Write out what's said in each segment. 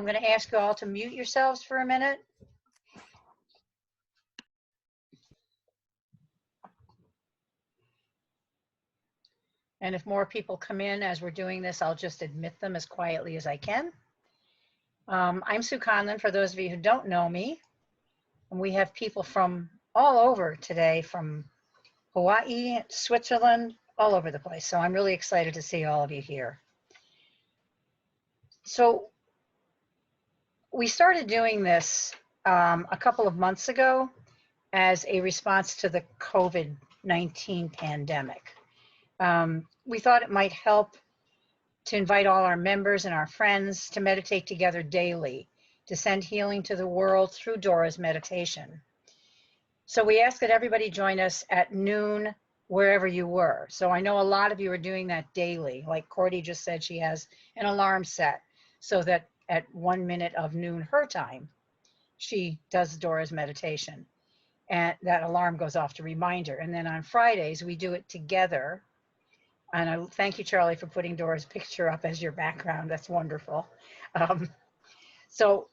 I'm going to ask you all to mute yourselves for a minute. And if more people come in as we're doing this, I'll just admit them as quietly as I can. I'm Sue Conlin, for those of you who don't know me. And we have people from all over today, from Hawaii, Switzerland, all over the place. So I'm really excited to see all of you here. So we started doing this a couple of months ago as a response to the COVID-19 pandemic. We thought it might help to invite all our members and our friends to meditate together daily, to send healing to the world through Dora's meditation. So we ask that everybody join us at noon, wherever you were. So I know a lot of you are doing that daily. Like Cordy just said, she has an alarm set so that at 1 minute of noon her time, she does Dora's meditation. And that alarm goes off to remind her. And then on Fridays, we do it together. And I thank you, Charlie, for putting Dora's picture up as your background. That's wonderful. So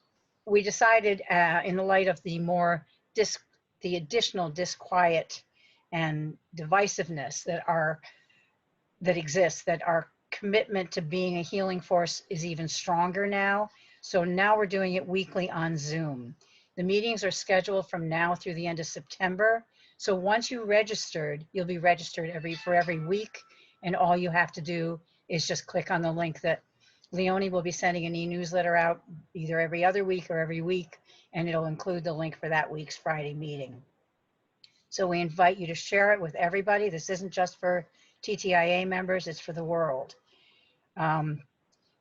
we decided, in the light of the additional disquiet and divisiveness that exists, that our commitment to being a healing force is even stronger now. So now we're doing it weekly on Zoom. The meetings are scheduled from now through the end of September. So once you registered, you'll be registered for every week. And all you have to do is just click on the link that Leonie will be sending an e-newsletter out either every other week or every week, and it'll include the link for that week's Friday meeting. So we invite you to share it with everybody. This isn't just for TTIA members, it's for the world.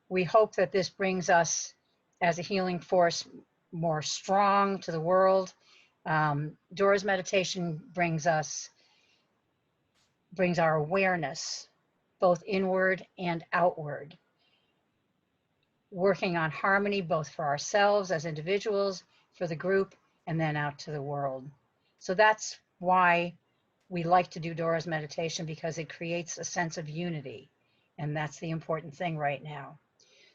We hope that this brings us as a healing force more strong to the world. Dora's meditation brings our awareness both inward and outward, working on harmony both for ourselves as individuals, for the group, and then out to the world. So that's why we like to do Dora's meditation, because it creates a sense of unity, and that's the important thing right now.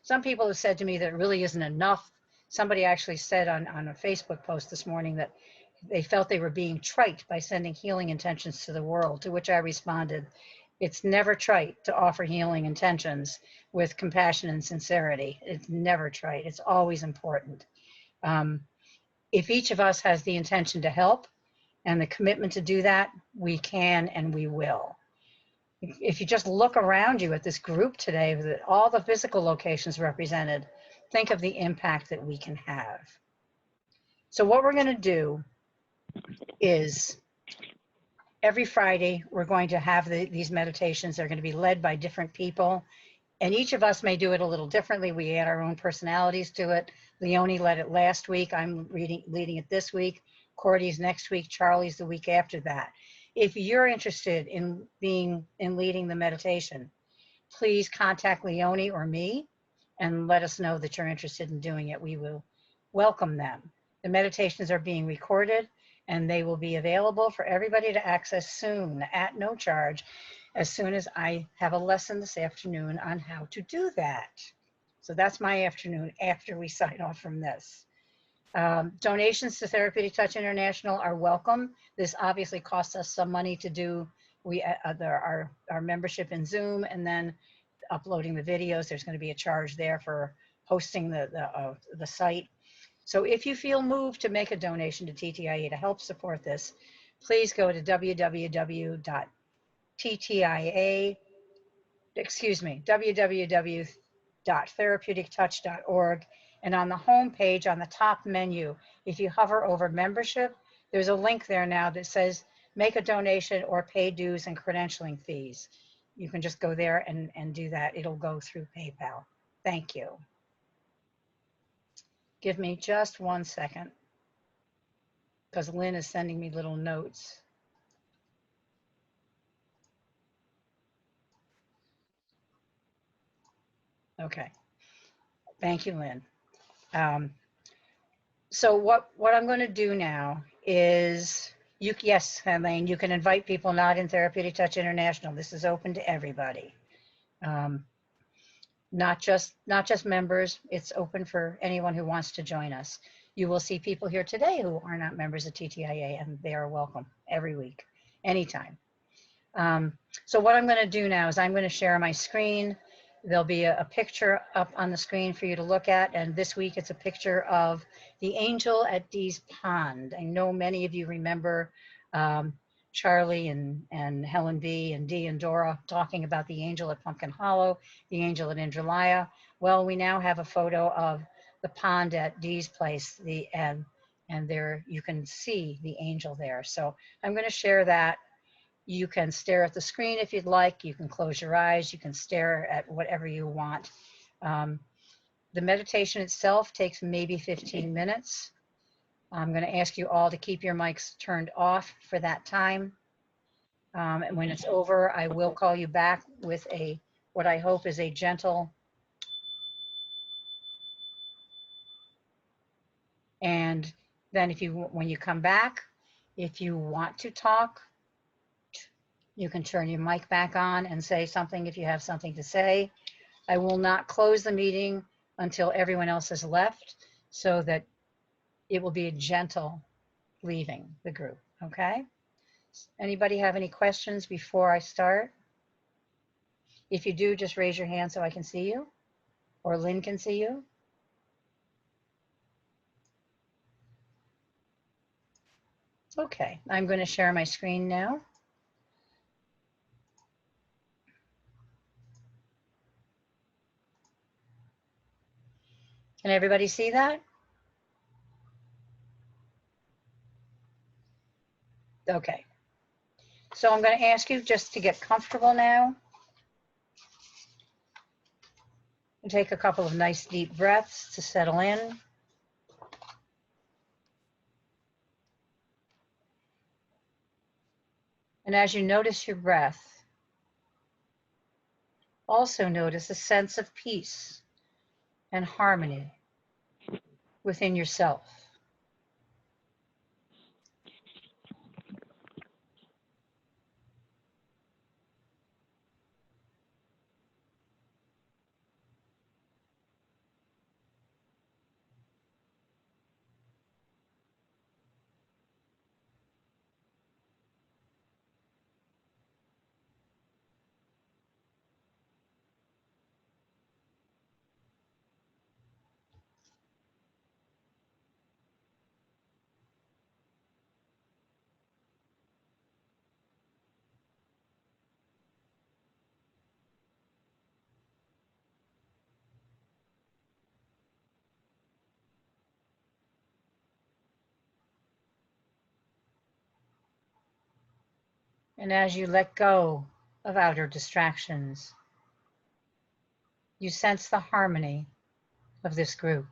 Some people have said to me that it really isn't enough. Somebody actually said on a Facebook post this morning that they felt they were being trite by sending healing intentions to the world, to which I responded, it's never trite to offer healing intentions with compassion and sincerity. It's never trite. It's always important. If each of us has the intention to help and the commitment to do that, we can and we will. If you just look around you at this group today, with all the physical locations represented, think of the impact that we can have. So what we're going to do is every Friday, we're going to have these meditations. They're going to be led by different people, and each of us may do it a little differently. We add our own personalities to it. Leonie led it last week. I'm leading it this week. Cordy's next week. Charlie's the week after that. If you're interested in leading the meditation, please contact Leonie or me and let us know that you're interested in doing it. We will welcome them. The meditations are being recorded, and they will be available for everybody to access soon at no charge, as soon as I have a lesson this afternoon on how to do that. So that's my afternoon after we sign off from this. Donations to Therapeutic Touch International are welcome. This obviously costs us some money to do our membership in Zoom, and then uploading the videos. There's going to be a charge there for hosting the site. So if you feel moved to make a donation to TTIA to help support this, please go to www.therapeutictouch.org, and on the home page on the top menu, if you hover over membership, there's a link there now that says make a donation or pay dues and credentialing fees. You can just go there and do that. It'll go through PayPal. Thank you. Give me just 1 second, because Lynn is sending me little notes. Okay, thank you, Lynn. So what I'm going to do now is, yes, Elaine, you can invite people not in Therapeutic Touch International. This is open to everybody. not just members. It's open for anyone who wants to join us. You will see people here today who are not members of TTIA, and they are welcome every week, anytime. So what I'm going to do now is I'm going to share my screen. There'll be a picture up on the screen for you to look at, and this week it's a picture of the angel at Dee's Pond. I know many of you remember Charlie and Helen B. and Dee and Dora talking about the angel at Pumpkin Hollow, the angel at Indralaya. Well, we now have a photo of the pond at Dee's place, and there you can see the angel there. So I'm going to share that. You can stare at the screen if you'd like. You can close your eyes. You can stare at whatever you want. The meditation itself takes maybe 15 minutes. I'm going to ask you all to keep your mics turned off for that time. And when it's over, I will call you back with what I hope is a gentle and then when you come back, if you want to talk, you can turn your mic back on and say something if you have something to say. I will not close the meeting until everyone else has left, so that it will be a gentle leaving the group, okay? Anybody have any questions before I start? If you do, just raise your hand so I can see you, or Lynn can see you. Okay, I'm going to share my screen now. Can everybody see that? Okay. So I'm going to ask you just to get comfortable now. And take a couple of nice deep breaths to settle in. And as you notice your breath, also notice a sense of peace and harmony within yourself. And as you let go of outer distractions, you sense the harmony of this group.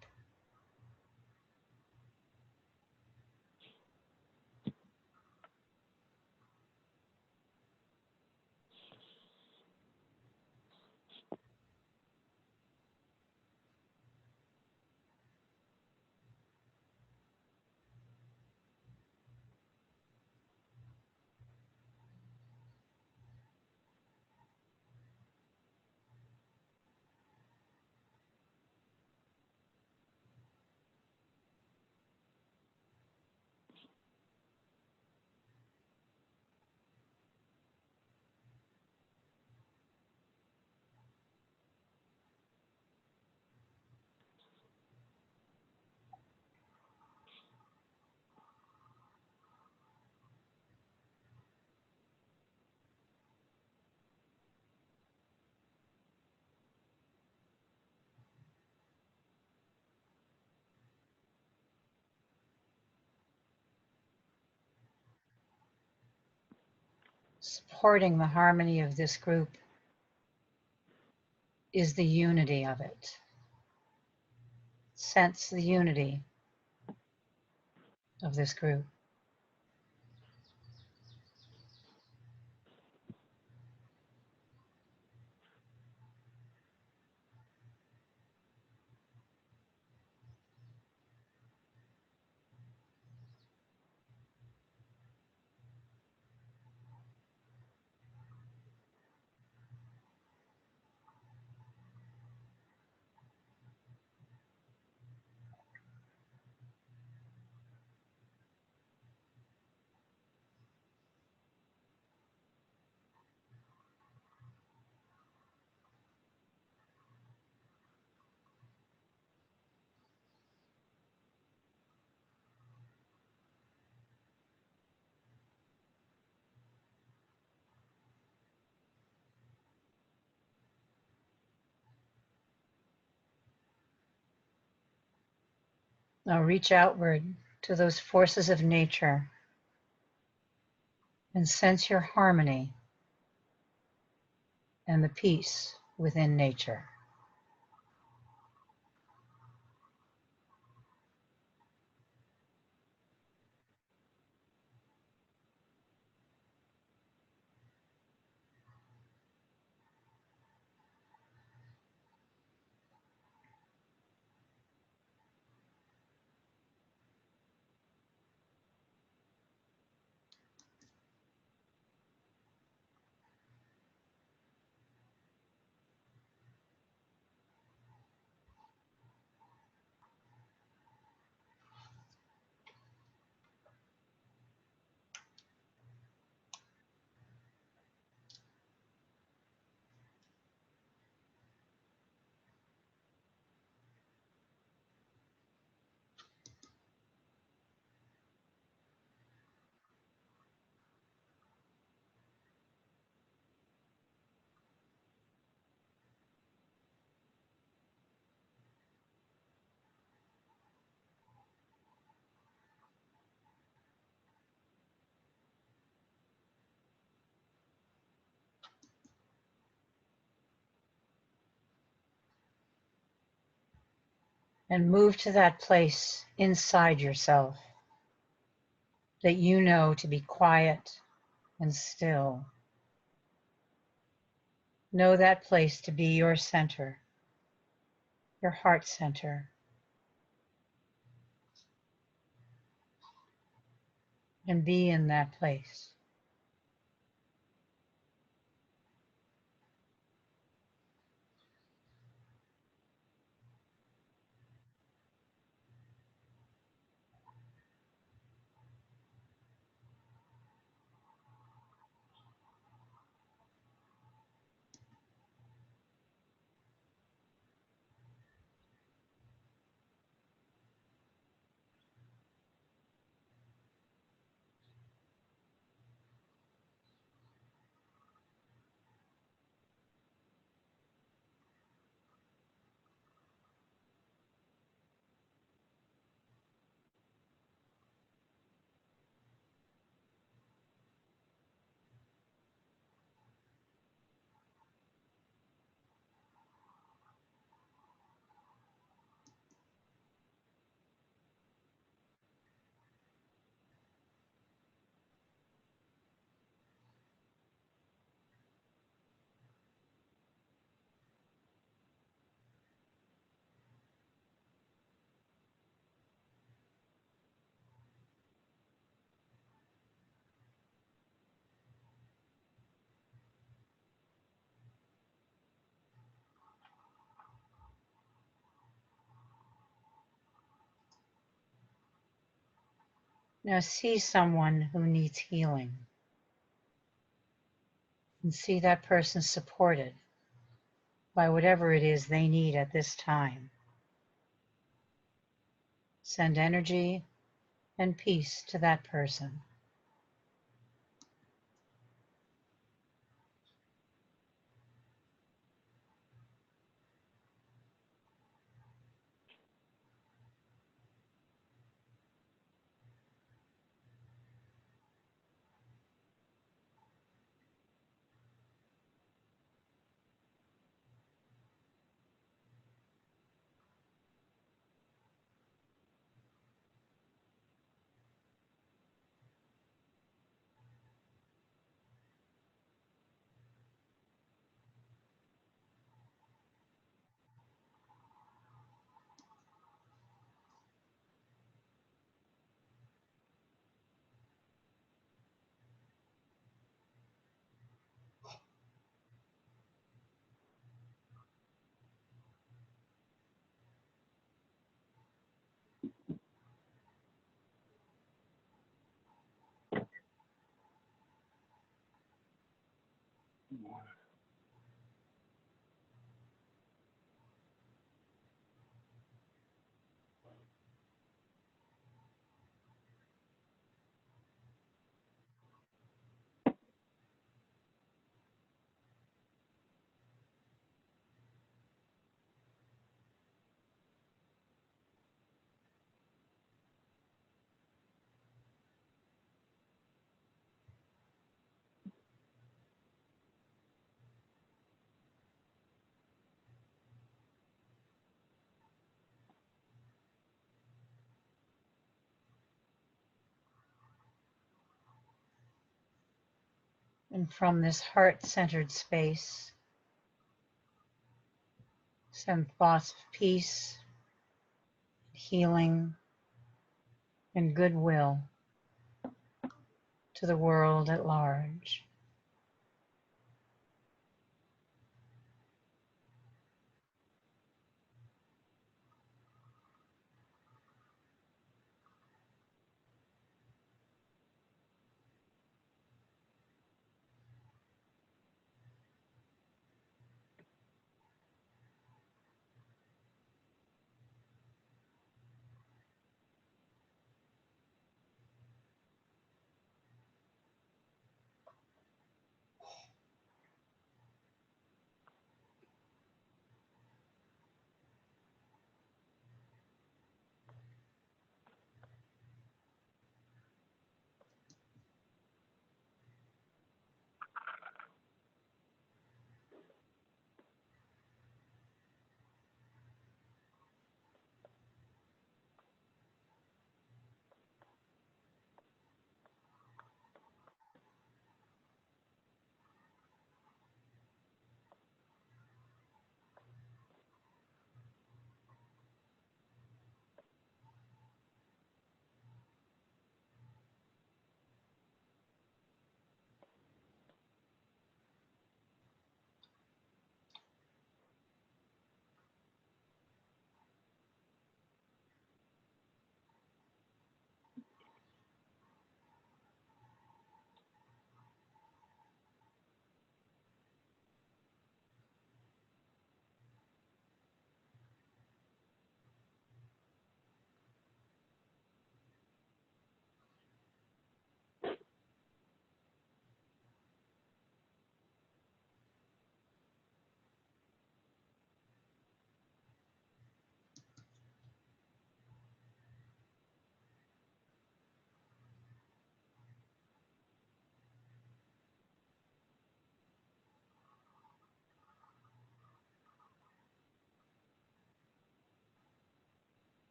Supporting the harmony of this group is the unity of it. Sense the unity of this group. Now reach outward to those forces of nature and sense your harmony and the peace within nature. And move to that place inside yourself that you know to be quiet and still. Know that place to be your center, your heart center, and be in that place. Now see someone who needs healing and see that person supported by whatever it is they need at this time. Send energy and peace to that person. And from this heart-centered space, send thoughts of peace, healing, and goodwill to the world at large.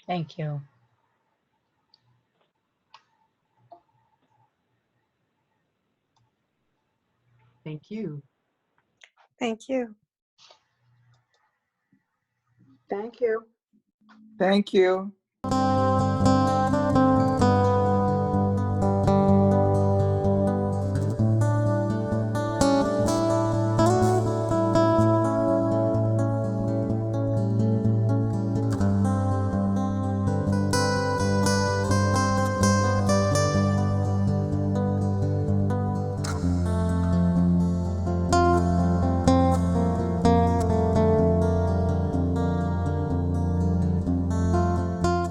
Thank you. Thank you. Thank you. Thank you. Thank you.